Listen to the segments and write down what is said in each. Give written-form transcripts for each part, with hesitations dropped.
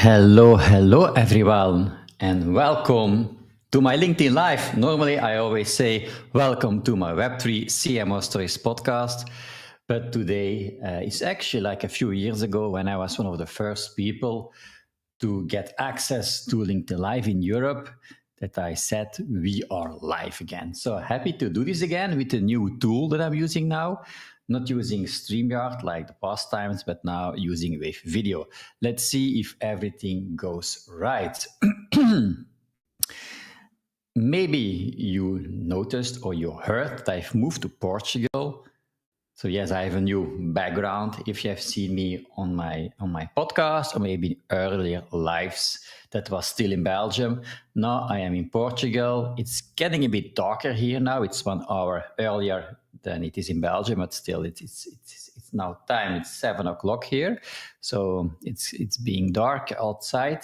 Hello everyone, and welcome to my LinkedIn Live. Normally, I always say welcome to my Web3 CMO Stories podcast, but today it's actually like a few years ago when I was one of the first people to get access to LinkedIn Live in Europe that I said we are live again. So happy to do this again with a new tool that I'm using now. Not using StreamYard like the past times, but now using Wave Video. Let's see if everything goes right. Maybe you noticed or you heard that I've moved to Portugal. So yes, I have a new background. If you have seen me on my podcast or maybe earlier lives, that was still in Belgium. Now I am in Portugal. It's getting a bit darker here now. It's 1 hour earlier than it is in Belgium, but still it's now time. It's 7 o'clock here, so it's being dark outside.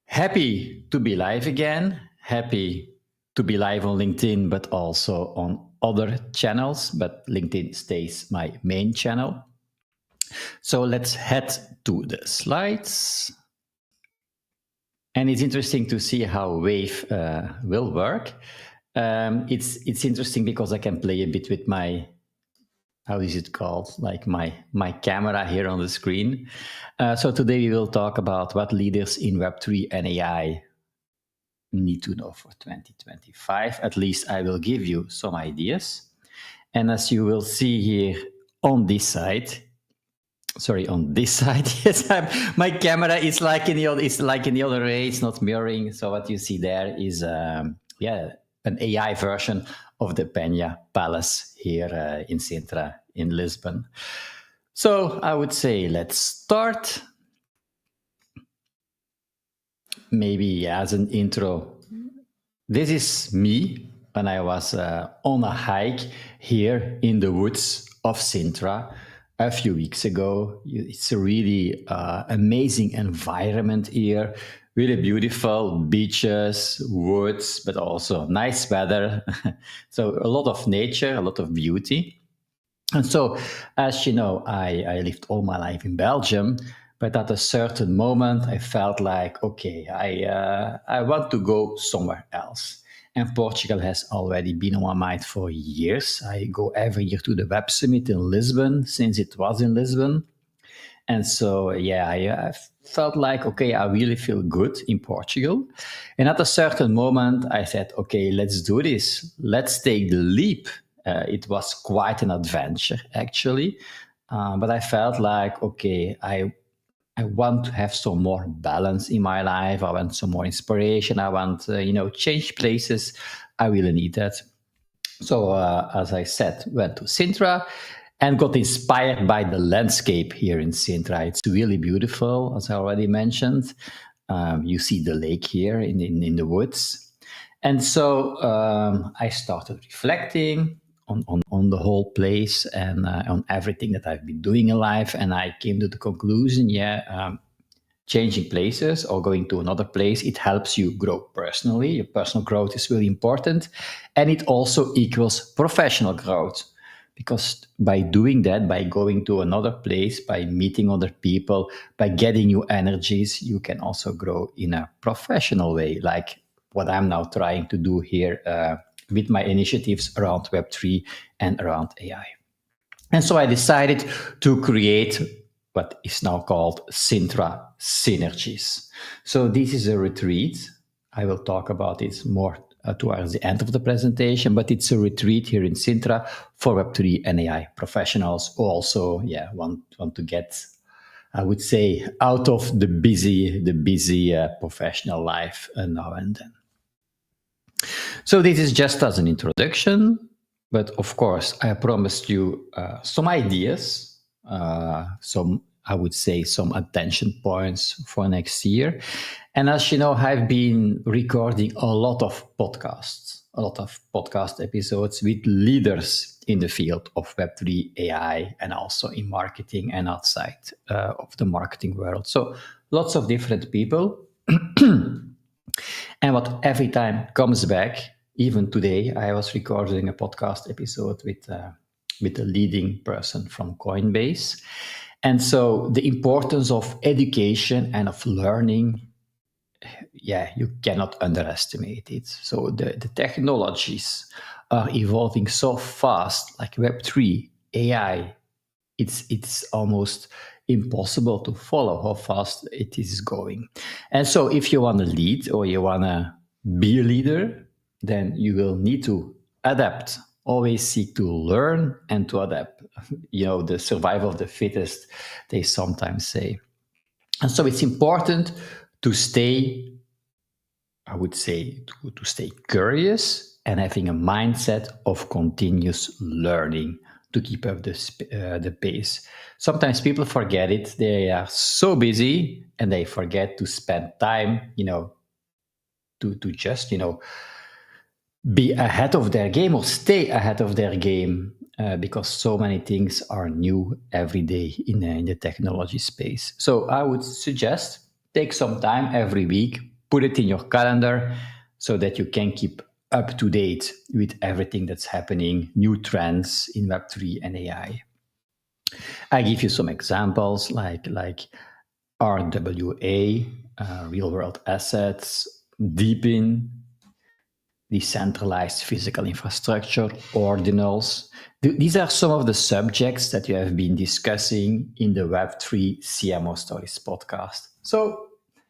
Happy to be live again. Happy to be live on LinkedIn, but also on other channels, but LinkedIn stays my main channel. So let's head to the slides. And it's interesting to see how Wave will work. It's interesting because I can play a bit with my, how is it called? Like my camera here on the screen. So today we will talk about what leaders in Web3 and AI need to know for 2025. At least I will give you some ideas. And as you will see here on this side, yes, my camera is like in the other way. It's not mirroring. So what you see there is, an AI version of the Peña Palace here in Sintra in Lisbon. So I would say let's start. Maybe as an intro, this is me when I was on a hike here in the woods of Sintra a few weeks ago. It's a really amazing environment here, really beautiful beaches, woods, but also nice weather. So a lot of nature, a lot of beauty. And so, as you know, I lived all my life in Belgium. But at a certain moment, I felt like, okay, I want to go somewhere else. And Portugal has already been on my mind for years. I go every year to the Web Summit in Lisbon, since it was in Lisbon. And so, I felt like, okay, I really feel good in Portugal. And at a certain moment, I said, okay, let's do this. Let's take the leap. It was quite an adventure, actually. But I felt like, okay, I want to have some more balance in my life. I want some more inspiration. I want, change places. I really need that. So, as I said, went to Sintra and got inspired by the landscape here in Sintra. It's really beautiful, as I already mentioned. You see the lake here in the woods. And so I started reflecting on the whole place and on everything that I've been doing in life. And I came to the conclusion, changing places or going to another place, it helps you grow personally. Your personal growth is really important. And it also equals professional growth. Because by doing that, by going to another place, by meeting other people, by getting new energies, you can also grow in a professional way, like what I'm now trying to do here with my initiatives around Web3 and around AI. And so I decided to create what is now called Sintra Synergies. So this is a retreat. I will talk about it more towards the end of the presentation, but it's a retreat here in Sintra for Web3 and AI professionals who also want to get, I would say, out of the busy professional life now and then. So this is just as an introduction, but of course I promised you some ideas, some attention points for next year. And as you know, I've been recording a lot of podcast episodes with leaders in the field of Web3 AI and also in marketing and outside of the marketing world. So lots of different people. And what every time comes back, even today, I was recording a podcast episode with a leading person from Coinbase. And so the importance of education and of learning, yeah, you cannot underestimate it. So the technologies are evolving so fast, like Web3, AI. It's almost impossible to follow how fast it is going. And so if you want to lead or you want to be a leader, then you will need to adapt. Always seek to learn and to adapt. The survival of the fittest, they sometimes say. And so it's important to stay, I would say, to stay curious and having a mindset of continuous learning to keep up the pace. Sometimes people forget it. They are so busy and they forget to spend time, to just, be ahead of their game or stay ahead of their game, because so many things are new every day in the technology space. So I would suggest take some time every week, put it in your calendar so that you can keep up to date with everything that's happening, new trends in Web3 and AI. I give you some examples like RWA, real world assets, Deepin, decentralized physical infrastructure, ordinals. These are some of the subjects that you have been discussing in the Web3 CMO Stories podcast. So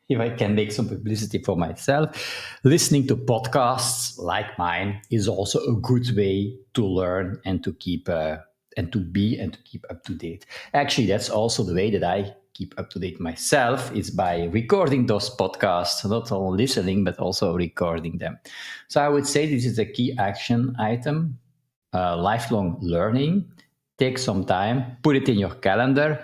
if I can make some publicity for myself, listening to podcasts like mine is also a good way to learn and to keep and to keep up to date. Actually, that's also the way that I keep up to date myself, is by recording those podcasts, not only listening, but also recording them. So I would say this is a key action item, lifelong learning. Take some time, put it in your calendar,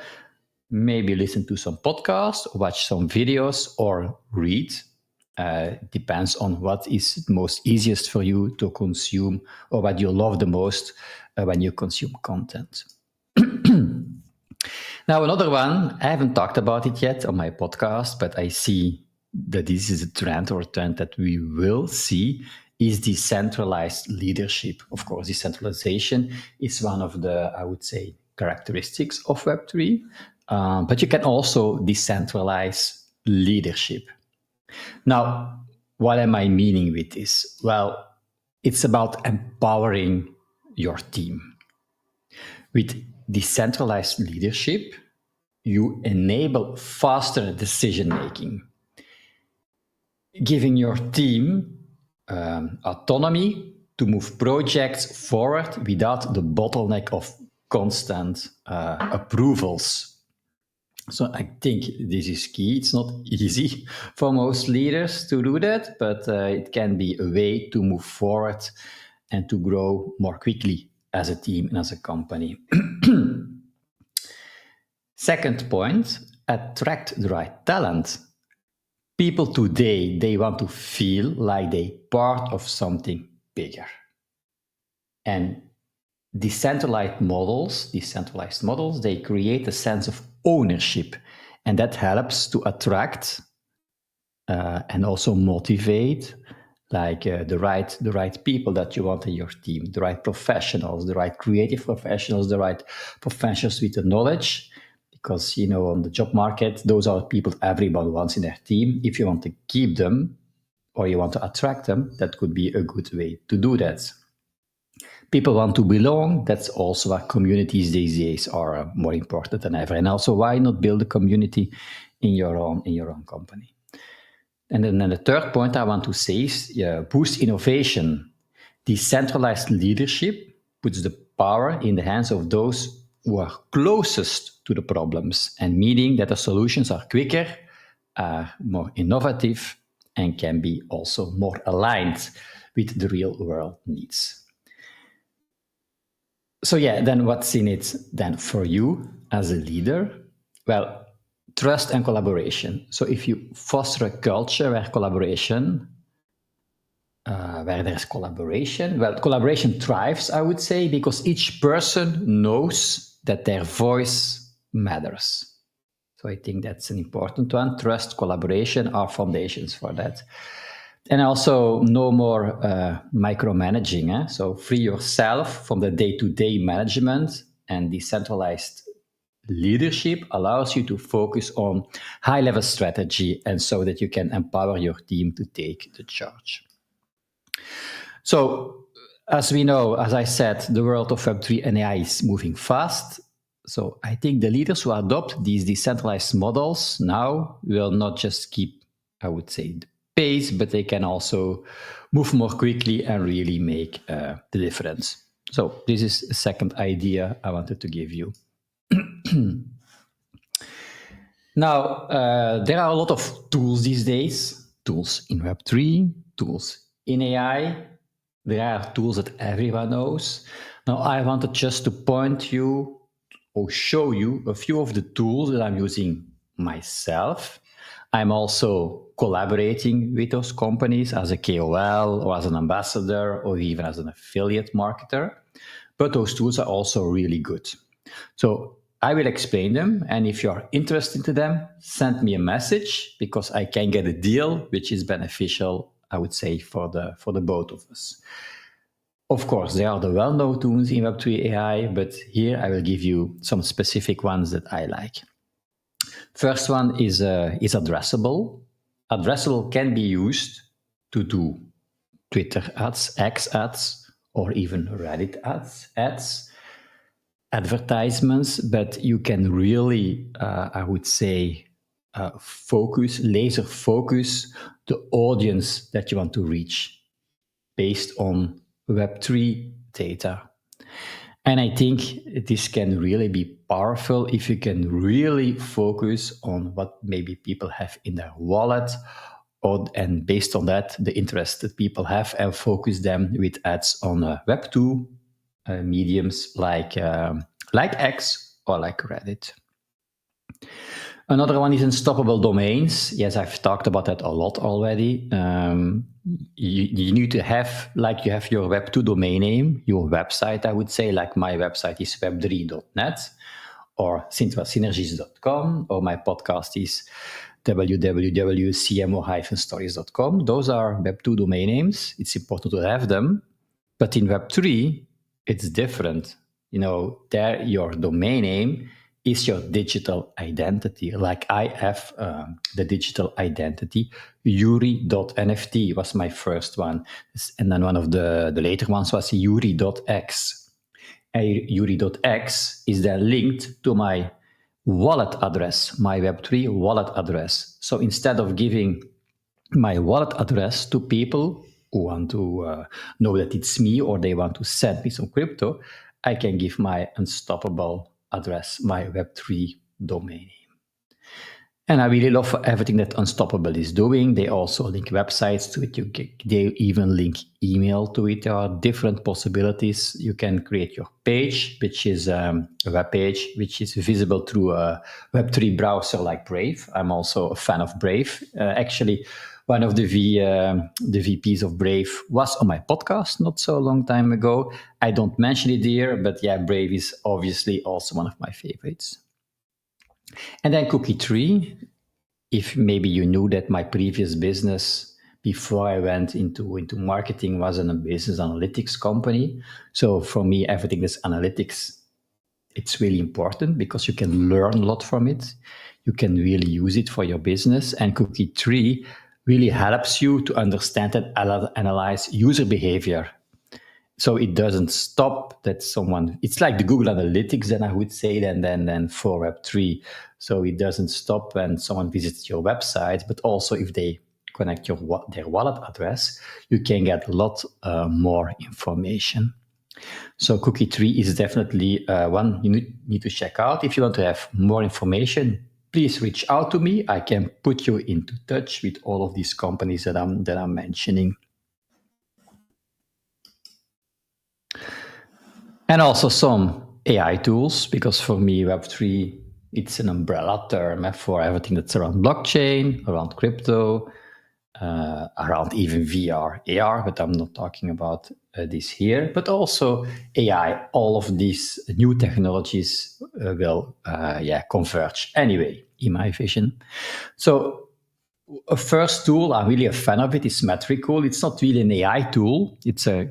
maybe listen to some podcasts, watch some videos, or read. Depends on what is most easiest for you to consume or what you love the most when you consume content. Now, another one, I haven't talked about it yet on my podcast, but I see that this is a trend that we will see, is decentralized leadership. Of course, decentralization is one of the, I would say, characteristics of Web3, but you can also decentralize leadership. Now, what am I meaning with this? Well, it's about empowering your team. With decentralized leadership, you enable faster decision making, giving your team autonomy to move projects forward without the bottleneck of constant approvals. So I think this is key. It's not easy for most leaders to do that, but it can be a way to move forward and to grow more quickly as a team and as a company. Second point, attract the right talent. People today, they want to feel like they're part of something bigger. And decentralized models, they create a sense of ownership, and that helps to attract and also motivate the right people that you want in your team, the right professionals, the right creative professionals, the right professionals with the knowledge. Because, on the job market, those are people everyone wants in their team. If you want to keep them or you want to attract them, that could be a good way to do that. People want to belong. That's also why communities these days are more important than ever. And also, why not build a community in your own company? And then the third point I want to say is boost innovation. Decentralized leadership puts the power in the hands of those who are closest to the problems, and meaning that the solutions are quicker, are more innovative, and can be also more aligned with the real world needs. So then what's in it then for you as a leader? Well, trust and collaboration. So if you foster a culture where there's collaboration, well, collaboration thrives, I would say, because each person knows that their voice matters. So I think that's an important one. Trust, collaboration are foundations for that. And also no more micromanaging. So free yourself from the day-to-day management, and decentralized leadership allows you to focus on high-level strategy and so that you can empower your team to take the charge. So, as we know, as I said, the world of Web3 and AI is moving fast. So I think the leaders who adopt these decentralized models now will not just keep, I would say, the pace, but they can also move more quickly and really make the difference. So this is a second idea I wanted to give you. Now, there are a lot of tools these days, tools in Web3, tools in AI. There are tools that everyone knows. Now, I wanted just to point you or show you a few of the tools that I'm using myself. I'm also collaborating with those companies as a KOL or as an ambassador or even as an affiliate marketer. But those tools are also really good. So I will explain them. And if you're interested in them, send me a message because I can get a deal which is beneficial, I would say, for the both of us. Of course, there are the well-known tools in Web3 AI, but here I will give you some specific ones that I like. First one is Addressable. Addressable can be used to do Twitter ads, X ads, or even Reddit ads, advertisements, but you can really, I would say, laser focus the audience that you want to reach based on Web3 data. And I think this can really be powerful if you can really focus on what maybe people have in their wallet, and based on that, the interest that people have, and focus them with ads on Web2 mediums like X or like Reddit. Another one is Unstoppable Domains. Yes, I've talked about that a lot already. You need to have, like you have your Web2 domain name, your website, I would say, like my website is web3.net or synergies.com, or my podcast is www.cmo-stories.com. Those are Web2 domain names. It's important to have them. But in Web3, it's different. There your domain name is your digital identity. Like I have the digital identity, yuri.nft was my first one. And then one of the later ones was yuri.x. Yuri.x is then linked to my wallet address, my Web3 wallet address. So instead of giving my wallet address to people who want to know that it's me or they want to send me some crypto, I can give my Unstoppable address, my Web3 domain name. And I really love everything that Unstoppable is doing. They also link websites to it. They even link email to it. There are different possibilities. You can create your page, which is a web page, which is visible through a Web3 browser like Brave. I'm also a fan of Brave. Actually, one of the VPs of Brave was on my podcast not so long time ago. I don't mention it here, but yeah, Brave is obviously also one of my favorites. And then Cookie Tree. If maybe you knew that my previous business before I went into marketing was in a business analytics company. So for me, everything that's analytics, it's really important because you can learn a lot from it. You can really use it for your business. And Cookie Tree really helps you to understand and analyze user behavior. So it doesn't stop that someone, it's like the Google Analytics, then I would say, then for Web3. So it doesn't stop when someone visits your website, but also if they connect their wallet address, you can get a lot more information. So Cookie Tree is definitely one you need to check out. If you want to have more information, please reach out to me. I can put you into touch with all of these companies that I'm mentioning. And also some AI tools, because for me, Web3, it's an umbrella term for everything that's around blockchain, around crypto, around even VR, AR, but I'm not talking about this here, but also AI. All of these new technologies will converge anyway, in my vision. So a first tool, I'm really a fan of it, is Metricool. It's not really an AI tool. It's a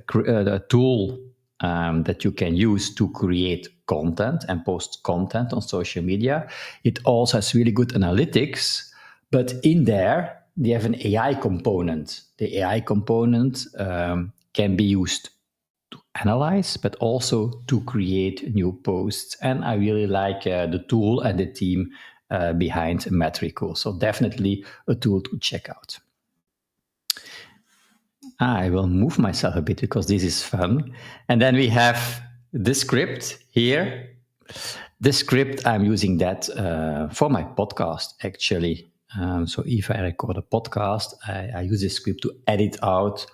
tool that you can use to create content and post content on social media. It also has really good analytics, but in there, they have an AI component. The AI component can be used to analyze, but also to create new posts. And I really like the tool and the team behind Metricool. So definitely a tool to check out. I will move myself a bit because this is fun. And then we have the script here. The script, I'm using that for my podcast, actually. So if I record a podcast, I use this script to edit out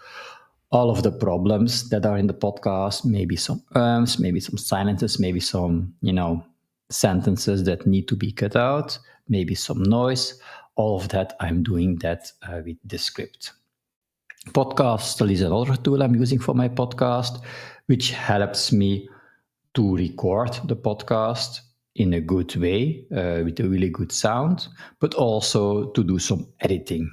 all of the problems that are in the podcast, maybe some maybe some silences, maybe some, sentences that need to be cut out, maybe some noise. All of that, I'm doing that with the script. Podcast is another tool I'm using for my podcast, which helps me to record the podcast in a good way with a really good sound, but also to do some editing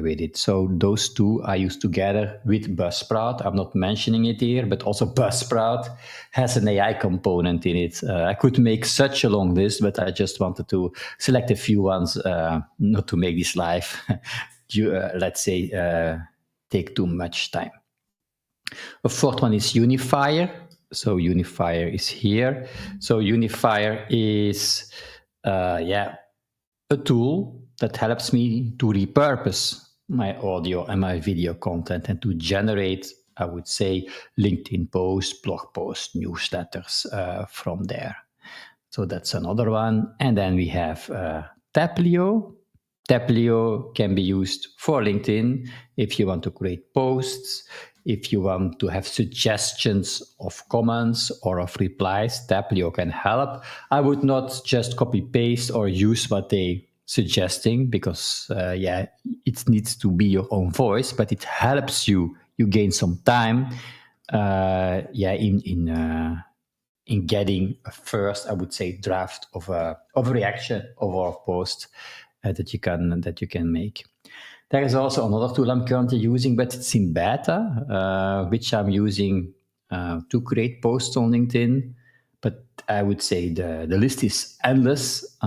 with it. So those two I use together with Buzzsprout. I'm not mentioning it here, but also Buzzsprout has an AI component in it. I could make such a long list, but I just wanted to select a few ones, not to make this live, let's say, take too much time. A fourth one is Unifier. So Unifier is here. So Unifier is, a tool that helps me to repurpose my audio and my video content and to generate, I would say, LinkedIn posts, blog posts, newsletters from there. So that's another one. And then we have Taplio. Taplio can be used for LinkedIn if you want to create posts, if you want to have suggestions of comments or of replies. Taplio can help. I would not just copy paste or use what they suggesting because it needs to be your own voice, but it helps you gain some time in getting a first, I would say, draft of a reaction of our post that you can make. There is also another tool I'm currently using, but it's in beta, which I'm using to create posts on LinkedIn. But I would say the list is endless.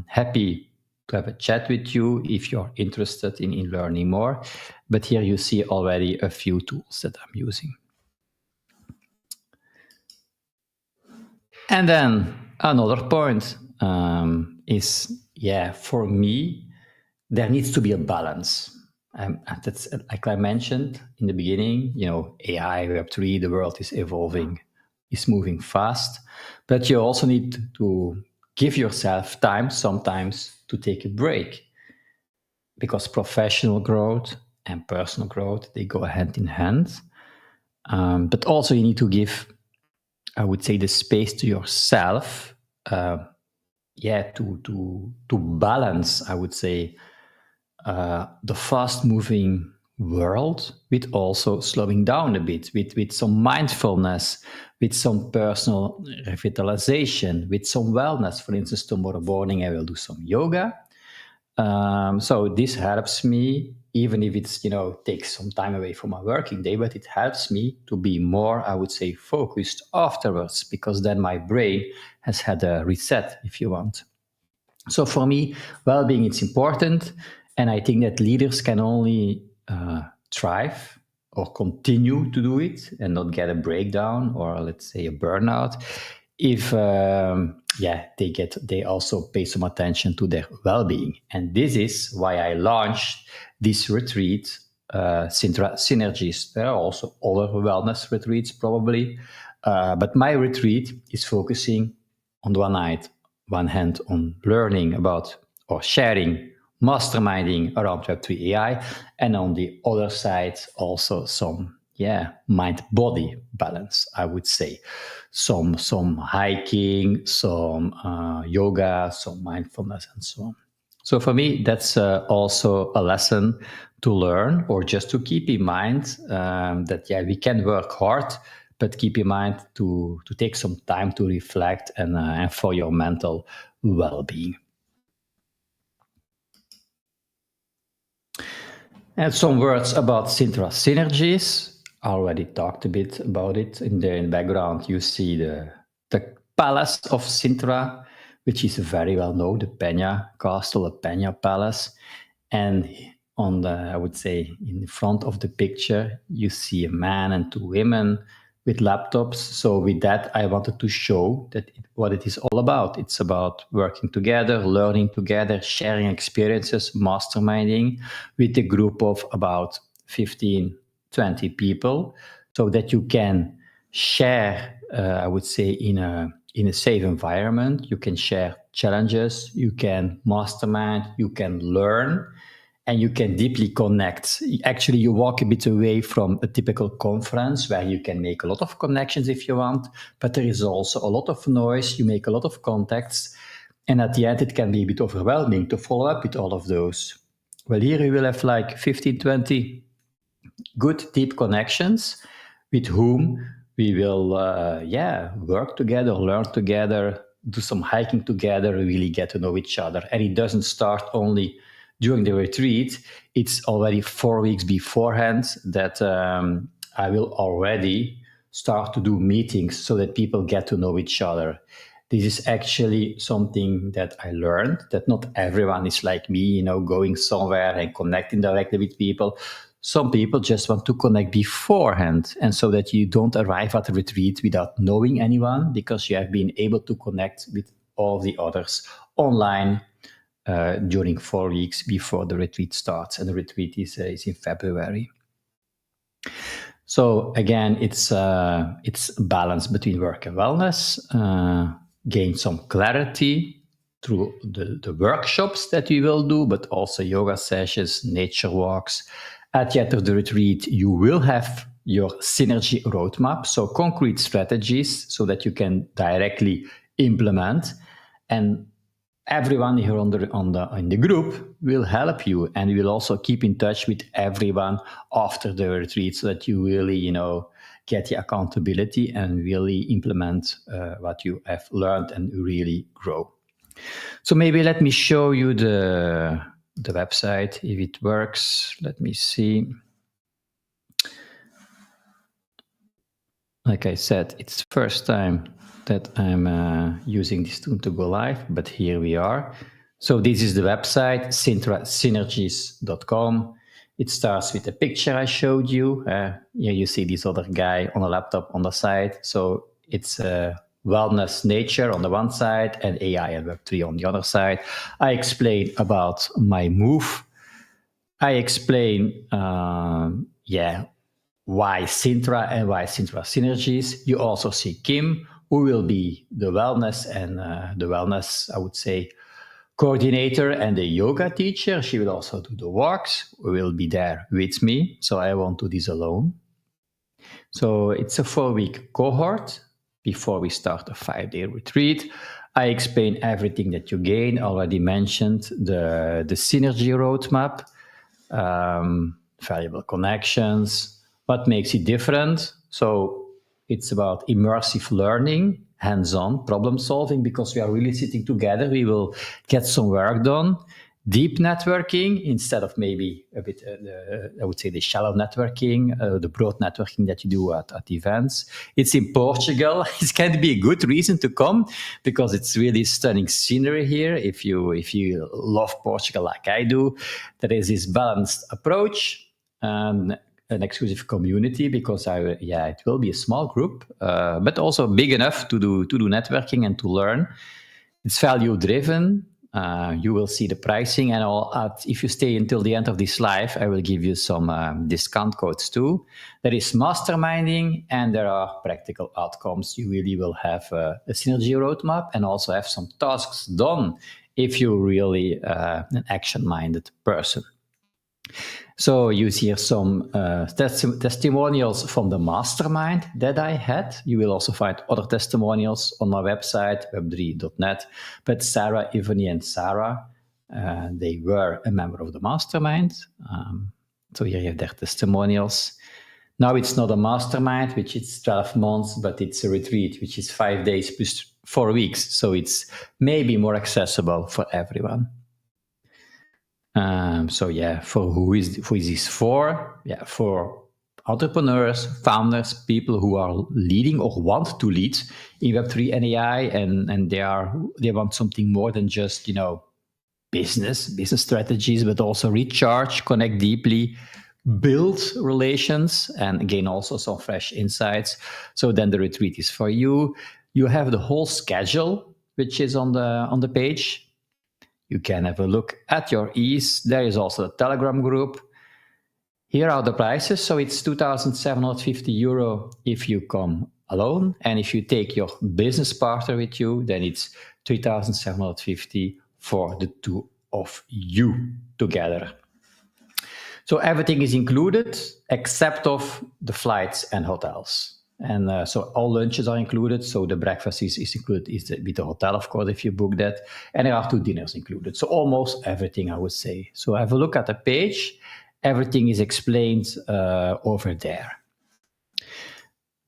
Happy to have a chat with you if you're interested in learning more. But here you see already a few tools that I'm using. And then another point is, for me, there needs to be a balance. That's like I mentioned in the beginning, AI, Web3, the world is evolving, is moving fast, but you also need to give yourself time sometimes to take a break because professional growth and personal growth, they go hand in hand. But also you need to give, I would say, the space to yourself, to balance, I would say, the fast-moving world with also slowing down a bit, with some mindfulness, with some personal revitalization, with some wellness. For instance, tomorrow morning I will do some yoga. So this helps me, even if it's, takes some time away from my working day, but it helps me to be more, I would say, focused afterwards, because then my brain has had a reset, if you want. So for me, well-being, it's important. And I think that leaders can only thrive or continue to do it and not get a breakdown or, let's say, a burnout if they also pay some attention to their well-being. And this is why I launched this retreat, Synergies. There are also other wellness retreats probably, but my retreat is focusing on one hand on learning about or sharing, masterminding around Web3 AI, and on the other side also some mind-body balance, I would say. Some hiking, some yoga, some mindfulness, and so on. So for me, that's also a lesson to learn, or just to keep in mind that we can work hard, but keep in mind to take some time to reflect and for your mental well-being. And some words about Sintra Synergies. already talked a bit about it. In the background, you see the Palace of Sintra, which is very well known, the Peña Castle, the Peña Palace. And on the, I would say, in front of the picture, you see a man and two women with laptops. So with that, I wanted to show that what it is all about. It's about working together, learning together, sharing experiences, masterminding with a group of about 15, 20 people, so that you can share, I would say, in a safe environment. You can share challenges, you can mastermind, you can learn, and you can deeply connect. Actually, you walk a bit away from a typical conference where you can make a lot of connections if you want, but there is also a lot of noise. You make a lot of contacts, and at the end, it can be a bit overwhelming to follow up with all of those. Well, here you will have like 15, 20 good, deep connections with whom we will, work together, learn together, do some hiking together, really get to know each other. And it doesn't start only during the retreat. It's already 4 weeks beforehand that I will already start to do meetings so that people get to know each other. This is actually something that I learned, that not everyone is like me, going somewhere and connecting directly with people. Some people just want to connect beforehand, and so that you don't arrive at the retreat without knowing anyone, because you have been able to connect with all the others online during 4 weeks before the retreat starts. And the retreat is in February. So again, it's balance between work and wellness. Gain some clarity through the workshops that we will do, but also yoga sessions, nature walks. At the end of the retreat, you will have your synergy roadmap, so concrete strategies so that you can directly implement. And everyone here in the group will help you, and we will also keep in touch with everyone after the retreat so that you really, get the accountability and really implement what you have learned and really grow. So maybe let me show you the website, if it works. Let me see. Like I said, it's the first time that I'm using this tool to go live, but here we are. So this is the website, synergies.com. It starts with the picture I showed you. Here you see this other guy on a laptop on the side. So it's wellness, nature on the one side, and AI and Web3 on the other side. I explain about my move. I explain, why Sintra and why Sintra Synergies. You also see Kim, who will be the wellness and the wellness, I would say, coordinator and the yoga teacher. She will also do the walks, will be there with me, so I won't do this alone. So it's a 4-week cohort before we start a 5-day retreat. I explain everything that you gain. Already mentioned the synergy roadmap, valuable connections, what makes it different. So it's about immersive learning, hands-on problem solving, because we are really sitting together. We will get some work done. Deep networking instead of maybe a bit, I would say, the shallow networking, the broad networking that you do at events. It's in Portugal. It's going to be a good reason to come because it's really stunning scenery here. If you love Portugal like I do, there is this balanced approach and an exclusive community, because it will be a small group, but also big enough to do networking and to learn. It's value driven. You will see the pricing and all. If you stay until the end of this live, I will give you some discount codes too. There is masterminding and there are practical outcomes. You really will have a synergy roadmap and also have some tasks done if you're really an action-minded person. So you see here some testimonials from the mastermind that I had. You will also find other testimonials on my website, web3.net. But Sarah, Ivany, and Sarah, they were a member of the mastermind. So here you have their testimonials. Now it's not a mastermind, which is 12 months, but it's a retreat, which is 5 days plus 4 weeks. So it's maybe more accessible for everyone. For who is this for? Yeah, for entrepreneurs, founders, people who are leading or want to lead in Web3 and AI, and they want something more than just, business strategies, but also recharge, connect deeply, build relations, and gain also some fresh insights. So then the retreat is for you. You have the whole schedule, which is on the page. You can have a look at your ease. There is also a Telegram group. Here are the prices. So it's 2,750 euro if you come alone. And if you take your business partner with you, then it's 3,750 for the two of you together. So everything is included except of the flights and hotels. And so all lunches are included. So the breakfast is included with the hotel, of course, if you book that. And there are 2 dinners included. So almost everything, I would say. So have a look at the page. Everything is explained over there.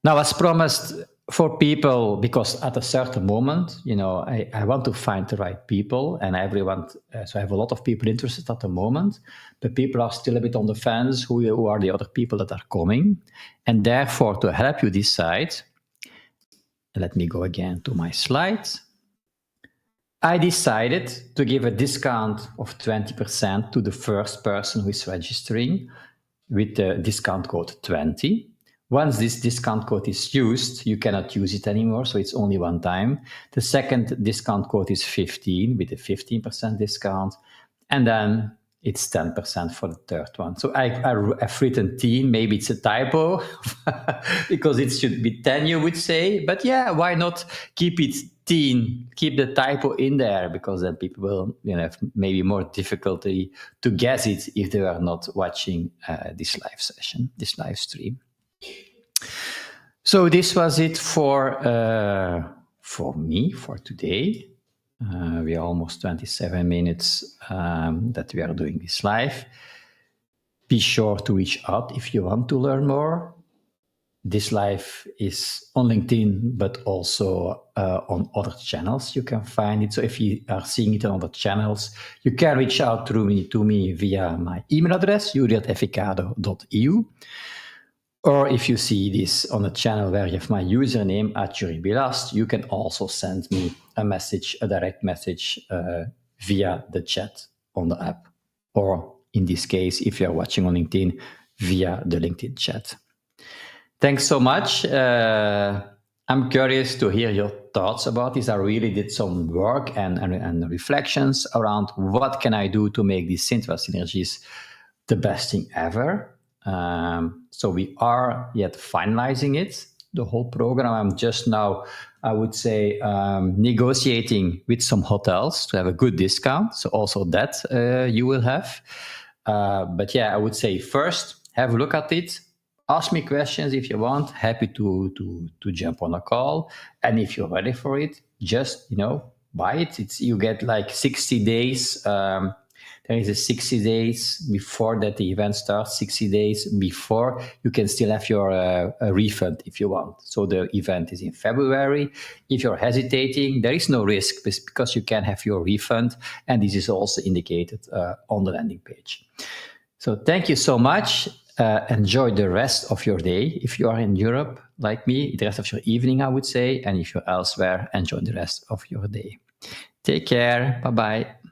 Now, as promised, for people, because at a certain moment, I want to find the right people, and so I have a lot of people interested at the moment, but people are still a bit on the fence, who are the other people that are coming. And therefore, to help you decide, let me go again to my slides. I decided to give a discount of 20% to the first person who is registering with the discount code 20. Once this discount code is used, you cannot use it anymore, so it's only one time. The second discount code is 15 with a 15% discount, and then it's 10% for the third one. So I've written 10, maybe it's a typo, because it should be 10, you would say. But yeah, why not keep it 10, keep the typo in there, because then people will have maybe more difficulty to guess it if they are not watching this live session, this live stream. So this was it for me for today. We are almost 27 minutes that we are doing this live. Be sure to reach out if you want to learn more. This live is on LinkedIn, but also on other channels. You can find it. So if you are seeing it on other channels, you can reach out to me via my email address, yuri@efficado.eu. Or if you see this on a channel where you have my username @yuribilast, you can also send me a direct message via the chat on the app. Or in this case, if you're watching on LinkedIn, via the LinkedIn chat. Thanks so much. I'm curious to hear your thoughts about this. I really did some work and reflections around what can I do to make these Sintra synergies the best thing ever. So we are yet finalizing it, the whole program. I'm just now, I would say, negotiating with some hotels to have a good discount. So also that you will have. But yeah, I would say first, have a look at it. Ask me questions if you want. Happy to jump on a call. And if you're ready for it, just, buy it. You get like 60 days. There is a 60 days before that the event starts, 60 days before. You can still have your a refund if you want. So the event is in February. If you're hesitating, there is no risk because you can have your refund. And this is also indicated on the landing page. So thank you so much. Enjoy the rest of your day. If you are in Europe, like me, the rest of your evening, I would say. And if you're elsewhere, enjoy the rest of your day. Take care. Bye-bye.